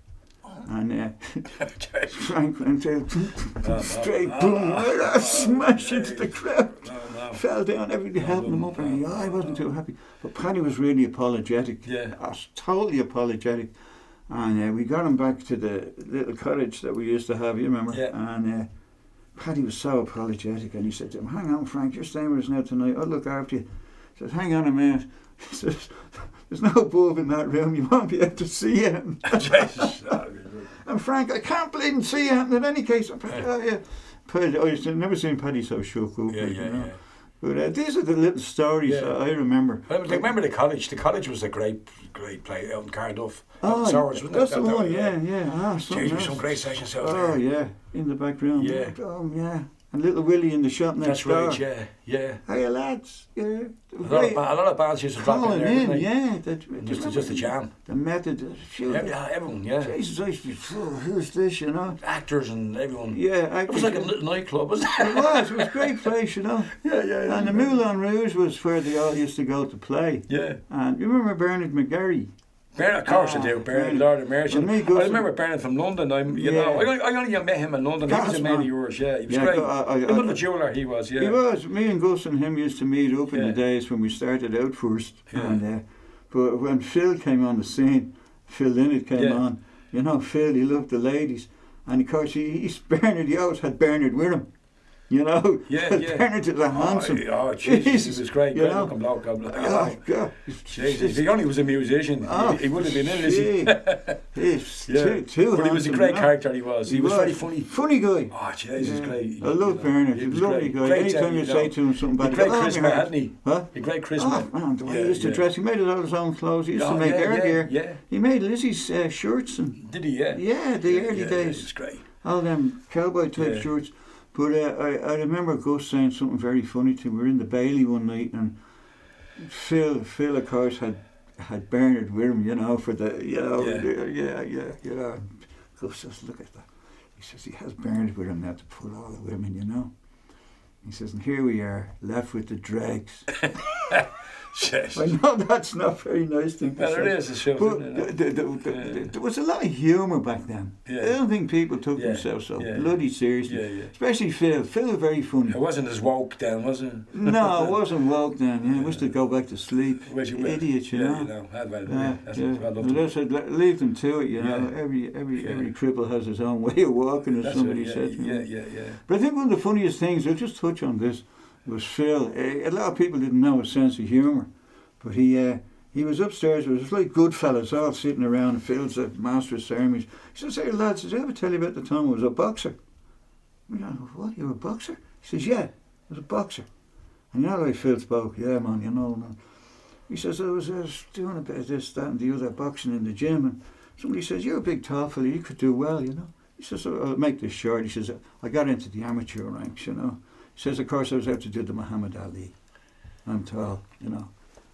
And Frank went out, straight boom, smash into the crowd. Fell down, everybody helping him up, and I wasn't too happy. But Paddy was really apologetic. Totally apologetic. And we got him back to the little cottage that we used to have, you remember? And Paddy was so apologetic, and he said to him, hang on, Frank, you're staying with us now tonight, I'll look after you. He says, hang on a minute. He says, there's no bulb in that room, you won't be able to see it. And Frank, I can't believe and see it in any case. Paddy, I've never seen Paddy so shook up. But these are the little stories that I remember. I remember the college. The college was a great play out in Cardiff. Oh, Sowers, that's the one, Jeez, some great sessions out there. Oh, yeah, in the back room. Yeah. And little Willie in the shop next door. That's right, yeah. Hiya, lads. Yeah. A lot of bands used to drop in there, didn't they? Just a jam. The Method. Everyone, Jesus, I used to be, who's this, Actors and everyone. Yeah. It was like a little nightclub, wasn't it? It was a great place, Yeah. And the Moulin Rouge was where they all used to go to play. Yeah. And you remember Bernard McGarry? Bernard, of course I do. Bernard, Lord of Mercy. I remember Bernard from London. I only met him in London. He was a mate of yours. He was great. Another jeweller he was. He was. Me and Gus and him used to meet up in the days when we started out first. And but when Phil came on the scene, Phil Linnett came on. Phil, he loved the ladies, and of course Bernard. He always had Bernard with him. Bernard is a handsome. Jesus, he was great. Great looking bloke. God. Jesus, if he only was a musician, he would have been in it. He's too But he was a great character, he was. He was very funny. Funny guy. Oh, Jesus, great. I love Bernard. He's a lovely guy. Anytime you say to him something bad, great charisma, hadn't he? Huh? A great charisma. Oh, man, the way he used to dress. He made all his own clothes. He used to make our gear. Yeah. He made Lizzie's shirts. Did he, Yeah, the early days. It's great. All them cowboy type shirts. But I remember Gus saying something very funny to him. We were in the Bailey one night, and Phil of course had Bernard with him, for the Gus says, look at that. He says he has Bernard with him now to pull all the women, He says, and here we are, left with the dregs. Yes. I know that's not a very nice thing to Well, say. it is a show, But isn't it? there was a lot of humour back then. Yeah. I don't think people took Yeah. themselves so Yeah. bloody seriously. Yeah, yeah. Especially Phil. Phil was very funny. It wasn't as woke then, was it? No, it wasn't woke then. Yeah, I wish they'd go back to sleep. Wish you would. Idiots, you Yeah, know. you know. Well, Yeah, that's yeah. what I love Well, to. that's it. Leave them to it, you know. Yeah. Every cripple has his own way of walking, as That's somebody it, yeah, said. You know. yeah. But I think one of the funniest things, I'll just touch on this, was Phil. A lot of people didn't know his sense of humour, but he was upstairs. It was like good fellas all sitting around. And Phil's a master of ceremonies. He says, "Hey lads, did I ever tell you about the time I was a boxer?" We go, "What? You were a boxer?" He says, "Yeah, I was a boxer." And you know the way Phil spoke, "Yeah, man, you know." Man. He says, I was doing a bit of this, that, and the other boxing in the gym, and somebody says, "You're a big tall fella, you could do well, you know." He says, "I'll make this short." He says, "I got into the amateur ranks, you know." He says, "Of course, I was out to do the Muhammad Ali. I'm tall, you know.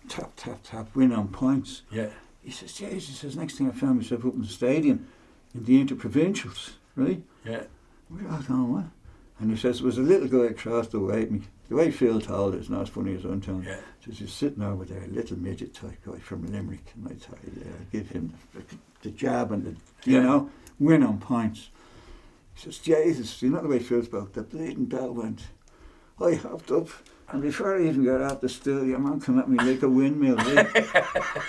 Tap, win on points." Yeah. He says, "Jeez," he says, "next thing I found myself up in the stadium in the interprovincials, right?" Yeah. We're all going, "What?" And he says, "There was a little guy across the way, me. The way Phil told it, it's not as funny as I'm telling you. Yeah. He says, he's sitting over there, a little midget type guy from Limerick." And I tell you, give him the jab and the, you know, win on points. He says, "Jesus," you know the way Phil spoke, the bleeding bell went. I hopped up, and before I even got out the stool, your man come at me like a windmill, right?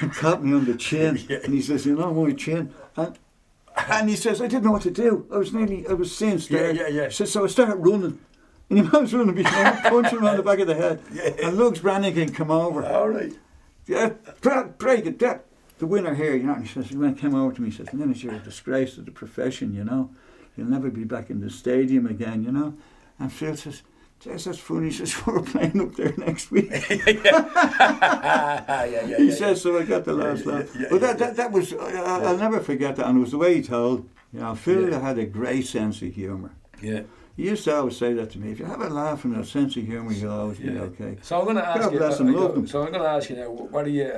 And caught me on the chin. Yeah. And he says, "You know my chin?" And he says, "I didn't know what to do. I was seeing stairs." Yeah. He says, "So I started running." And he was running behind me, punching him on the back of the head. Yeah. And Lugs Brannigan come over. All right. "Yeah, break it, that. The winner here, you know." And he says, he came over to me, he says, "Dennis, you're a disgrace to the profession, you know. You'll never be back in the stadium again, you know." And Phil says, "Jess, that's funny." He says, "We're playing up there next week." yeah. He says, so I got the last laugh. But that was, I'll never forget that. And it was the way he told. You know, Phil had a great sense of humour. Yeah. He used to always say that to me. If you have a laugh and a sense of humour, you'll always be okay. So I'm going to ask God you. bless him, love him. So I'm going to ask you now. What are you?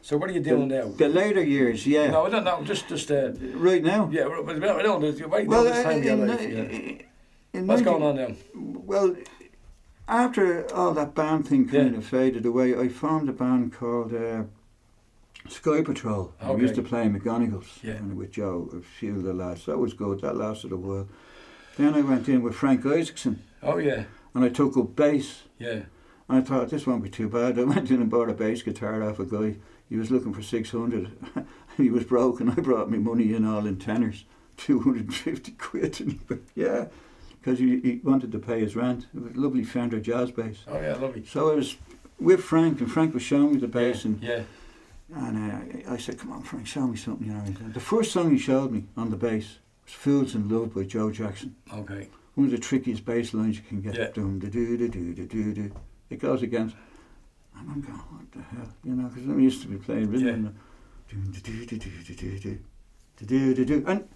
So what are you doing now? The later years, yeah. No, I don't know. Just. Right now? Yeah, but I don't. Wait Well, this time of your life. What's going on now? Well, after all that band thing kind of faded away, I formed a band called Sky Patrol. Okay. We used to play McGonagall's with Joe, a few of the lads. That was good. That lasted a while. Then I went in with Frank Isaacson. Oh yeah. And I took up bass. Yeah. And I thought, this won't be too bad. I went in and bought a bass guitar off a guy. He was looking for 600. He was broke, and I brought me money in all in tenors, 250 quid. And he went, yeah, because he wanted to pay his rent. It was a lovely Fender jazz bass. Oh yeah, lovely. So I was with Frank, and Frank was showing me the bass, and I said, "Come on, Frank, show me something." You know, the first song he showed me on the bass was "Fools in Love" by Joe Jackson. Okay. One of the trickiest bass lines you can get. Yeah. Dum da do da do da do da. It goes against, and I'm going, what the hell, you know? Because I'm used to be playing rhythm. And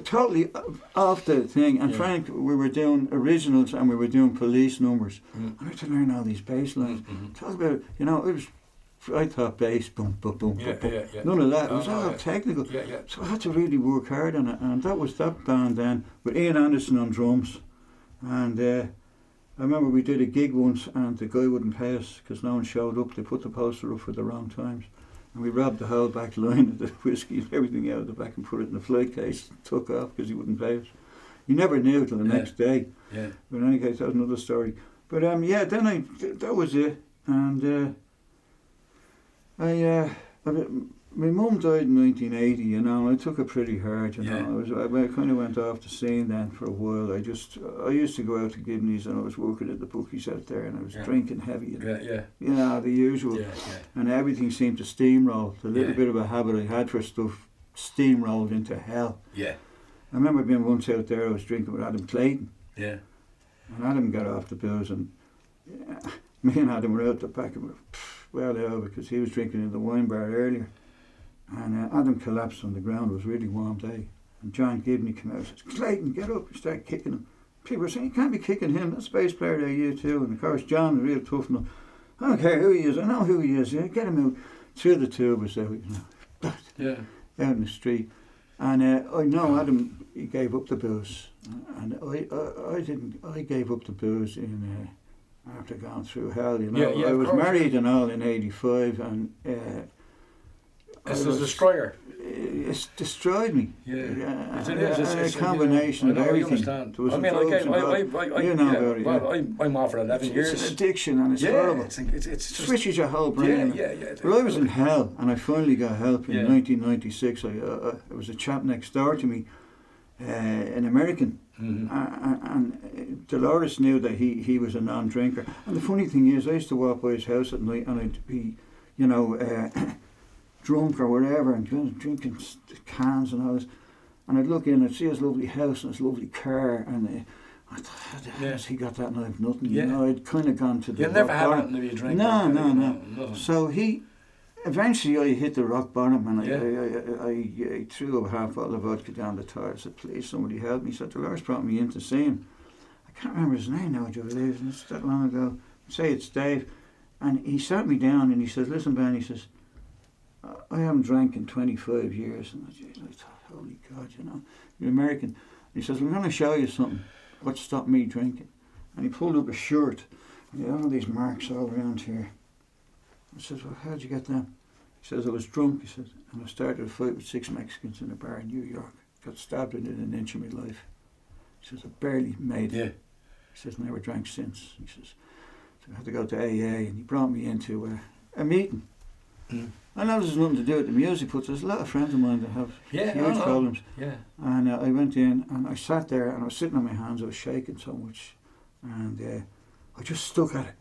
totally off the thing. And Frank, we were doing originals and we were doing police numbers. And I had to learn all these bass lines. Talk about, you know, it was. I thought bass, boom, boom, boom, boom. None of that. It was all technical. So I had to really work hard on it. And that was that band then with Ian Anderson on drums. And I remember we did a gig once and the guy wouldn't pay us because no one showed up. They put the poster up for the wrong times. And we robbed the whole back line of the whiskey and everything out of the back and put it in a flight case and took off because he wouldn't pay us. He never knew till the next day. Yeah. But in any case, that was another story. But then that was it. And my mum died in 1980, you know, and I took it pretty hard, you know. I kind of went off the scene then for a while. I used to go out to Gibney's and I was working at the bookies out there and I was drinking heavy. And, you know, the usual. And everything seemed to steamroll. The little bit of a habit I had for stuff steamrolled into hell. Yeah. I remember being once out there, I was drinking with Adam Clayton. Yeah. And Adam got off the booze and me and Adam were out the back and we were well out because he was drinking in the wine bar earlier. And Adam collapsed on the ground. It was a really warm day. And John Gibney came out and said, "Clayton, get up." He started kicking him. People were saying, "You can't be kicking him. That's a bass player there, you too." And of course, John was real tough. And I don't care who he is. I know who he is. Yeah, get him out. Two of the two of us out, you know, out in the street. And I know Adam, he gave up the booze. And I didn't. I gave up the booze in after going through hell, you know. Yeah, yeah, I of was course, married and all in '85, and It's the destroyer. it's destroyed me. Yeah, It's it's a combination you know, of I everything. understand. There was I mean, drugs again, involved. You know yeah, about it, well, yeah. I'm off for 11 years. It's an addiction, and it's yeah, horrible. it's It just, switches your whole brain. yeah, yeah. Well, I was in hell, and I finally got help in Yeah. 1996. There was a chap next door to me, an American, and Dolores knew that he was a non-drinker. And the funny thing is, I used to walk by his house at night, and I'd be, you know, drunk or whatever, and drinking cans and all this. And I'd look in, I'd see his lovely house and his lovely car, and I thought, how the hell has he got that and I've nothing? Yeah. You know, I'd kind of gone to the You'll never rock have bottom. nothing if you drink. No. Nothing. So eventually I hit the rock bottom, and Yeah. I threw a half bottle of vodka down the tire. I said, please, somebody help me. So Dolores brought me in to see him. I can't remember his name now, Joe Leaves, and it's that long ago. Say it's Dave. And he sat me down and he says, listen, Ben, he says, I haven't drank in 25 years. And I thought, holy God, you know, you're American. He says, I'm going to show you something. What stopped me drinking? And he pulled up a shirt. And he had all these marks all around here. I says, well, how'd you get them? He says, I was drunk, he says, and I started a fight with 6 Mexicans in a bar in New York. Got stabbed within an inch of my life. He says, I barely made it. Yeah. He says, never drank since. He says, so I had to go to AA, and he brought me into a meeting. I know this has nothing to do with the music, but there's a lot of friends of mine that have huge problems. Yeah. And I went in, and I sat there, and I was sitting on my hands, I was shaking so much, and I just stuck at it.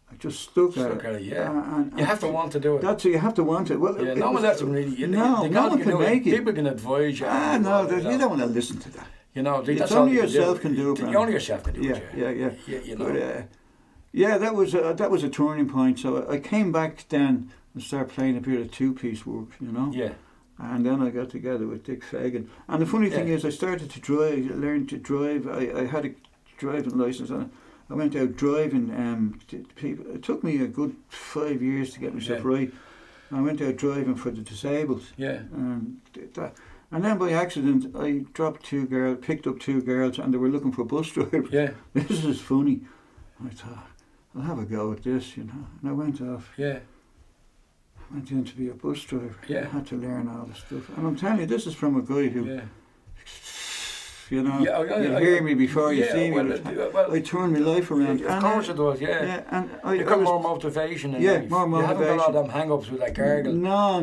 I just stuck at it. Yeah. And you have to want to do it. That's it, you have to want it. Well, Yeah, no one else can really. No one can make it. People can advise you. No, you don't want to listen to that. You know, It's that's only all yourself can do it, Brandon. Only yourself can do it. Yeah. You know. But, yeah, that was a turning point. So I came back then and started playing a bit of two-piece work, you know. Yeah. And then I got together with Dick Fagan. And the funny thing is, I started to drive, learned to drive. I had a driving license, and I went out driving. People. It took me a good 5 years to get myself right. I went out driving for the disabled. Yeah. And did that. And then by accident, I picked up 2 girls, and they were looking for bus drivers. Yeah. This is funny. I thought, I'll have a go at this, you know. And I went off. Yeah. I went in to be a bus driver. Yeah. I had to learn all the stuff. And I'm telling you, this is from a guy who, you know, you hear me before you see me. I turned my life around. Of course it does, yeah. And I got more motivation in life. more motivation. You haven't got all them hang-ups with that gargle. No.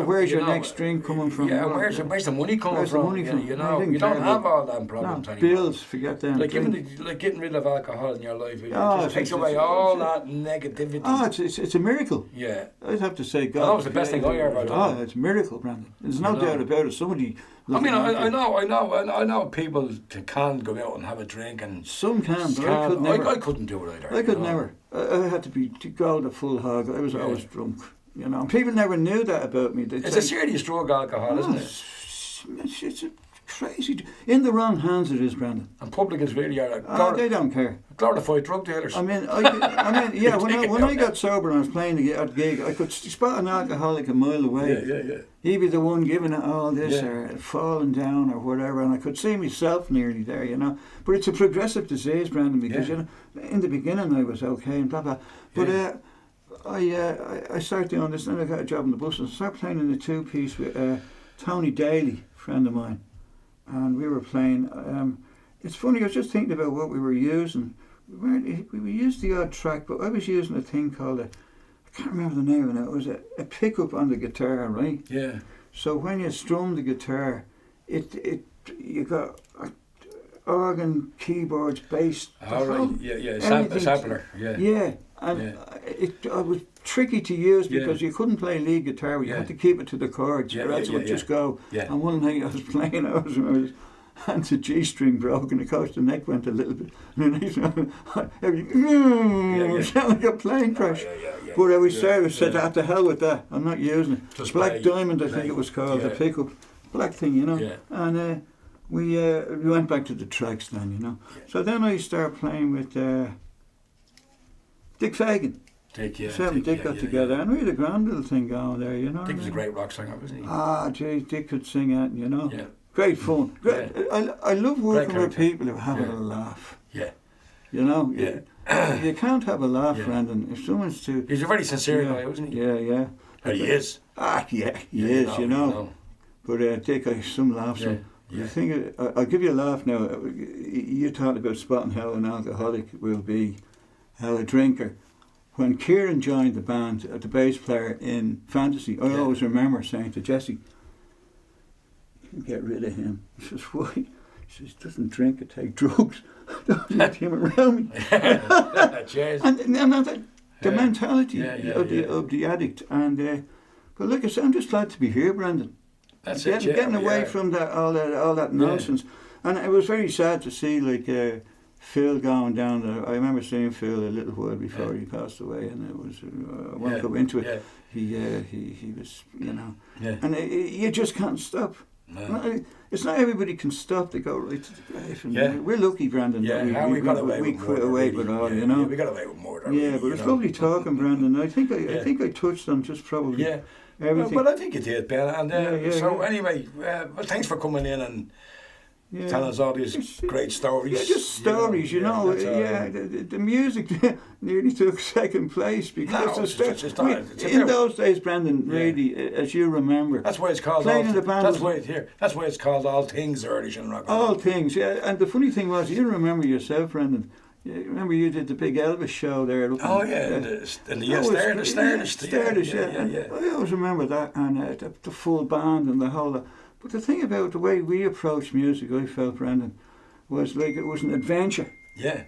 Where's your next drink coming from? Yeah, where's the money coming from? You know, you don't have all them problems anymore. Bills, forget them. Like getting rid of alcohol in your life, it just takes away all that negativity. Oh, it's a miracle. Yeah. I'd have to say, God. That was the best thing I ever done. Oh, it's a miracle, Brandon. There's no doubt about it. Somebody. I mean, I know people can go out and have a drink, and some can, but I could never. I couldn't do it either. I could never. I had to go the full hog. I was always drunk, you know. And people never knew that about me. It's a serious drug, alcohol, isn't it? It's a crazy. In the wrong hands, it is, Brandon. And publicans really are. They don't care. Glorified drug dealers. I mean, yeah. When I got sober and I was playing at a gig, I could spot an alcoholic a mile away. Yeah. He'd be the one giving it all this or falling down or whatever, and I could see myself nearly there, you know. But it's a progressive disease, Brandon, because you know, in the beginning I was okay and blah blah. But I started doing this, and I got a job on the bus and I started playing in the 2-piece with Tony Daly, a friend of mine, and we were playing. It's funny, I was just thinking about what we were using. We used the odd track, but I was using a thing called I can't remember the name of it. It was a pickup on the guitar, right? Yeah. So when you strum the guitar, you got organ, keyboards, bass. All right. Yeah. Sampler. Yeah. Yeah, and it was tricky to use because you couldn't play lead guitar. You had to keep it to the chords, or else it would just go. Yeah. And one night I was playing, and the G string broke, and of course the neck went a little bit. And it sounded like a plane crash. But I said, "To hell with that. I'm not using it." Just Black Diamond, I think it was called, the pickup, black thing, you know. Yeah. And we went back to the tracks then, you know. Yeah. So then I started playing with Dick Fagan. Dick got together, and we had a grand little thing going there, you know. Dick was a great rock singer, wasn't he? Ah, gee, Dick could sing it, you know. Yeah. Great fun. I love working with people who have a laugh. Yeah. You know, Yeah. you can't have a laugh, Yeah. Brandon. If someone's too... He's a very sincere Yeah. guy, wasn't he? Yeah. And he is. Yeah, he is, you know. But Dick, I some laughs. Yeah. The thing, I'll give you a laugh now. You talked about spotting how an alcoholic will be, how a drinker. When Kieran joined the band, the bass player in Fantasy, I always remember saying to Jesse, "Get rid of him." He says, "Why?" He says, "Doesn't drink or take drugs. Don't let him around me." Cheers. And the mentality Yeah. of the addict. And but look, I'm just glad to be here, Brendan. That's Getting away from all that nonsense. And it was very sad to see Phil going down there. I remember seeing Phil a little while before he passed away, and it was I won't go into it. Yeah. He was, you know, Yeah. and you just can't stop. No. It's not everybody can stop. They go right to the grave. And Yeah. we're lucky, Brandon. Yeah, that we got away we with quit murder, away really. with all, Yeah, you know. Yeah, we got away with murder. Yeah, really, but it's know. lovely talking, Brandon. I think Yeah. I touched on just probably Yeah. everything. Well, I think you did, Ben. And Yeah. anyway, well, thanks for coming in and Yeah. telling us all these great stories. Yeah, just stories, you know. that's all. Yeah, the music nearly took second place because No, it's in about- those days, Brandon, really, as you remember, That's why it's called playing all. in the band That's was- That's why it's called All Things Irish and Rock. and all Roll. things. Yeah, and the funny thing was, you remember yourself, Brandon. You remember you did the big Elvis show there. Oh yeah, and the Stardust. Yeah. I always remember that, and the full band and the whole lot. But the thing about the way we approached music, I felt, Brandon, was like it was an adventure. Yeah.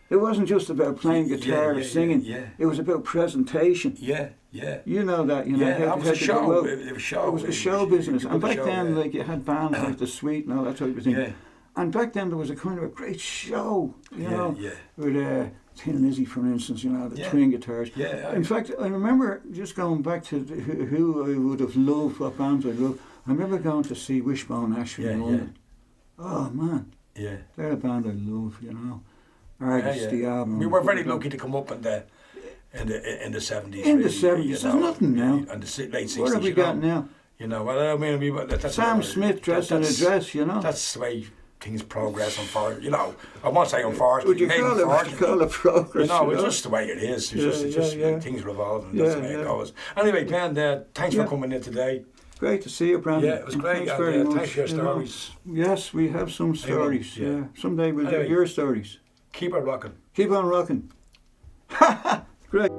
It wasn't just about playing guitar or singing. Yeah. It was about presentation. Yeah. You know that, you know. Yeah, how it was how a to show. go out. It was a show. It was a show You business. put And the back show, then, yeah. like, you had bands like The Sweet and all that type of thing. Yeah. And back then, there was a kind of a great show, you know, Yeah. with Tin Lizzy, for instance, you know, the Yeah. twin guitars. Yeah. In fact, I remember just going back to who I would have loved, what bands I loved. I remember going to see Wishbone Ash in London. Oh, man. Yeah. They're a band I love, you know. Argus, the album. We were very lucky to come up in the 70s. In the 70s, there's nothing now. And the late 60s. What have we got now? You know, well, I mean, that's Sam Smith dressed in a dress, you know. That's the way things progress, unfortunately. You know, I won't say unfortunately. Would you call it progress? You know, it's just the way it is. It's just things revolve, and that's the way it goes. Anyway, Ben, thanks for coming in today. Great to see you, Brandon. Yeah, it was great. Thanks very much. Thanks for your stories. Yes, we have some stories. Yeah. Someday we'll do your stories. Keep it rocking. Keep on rocking. Great.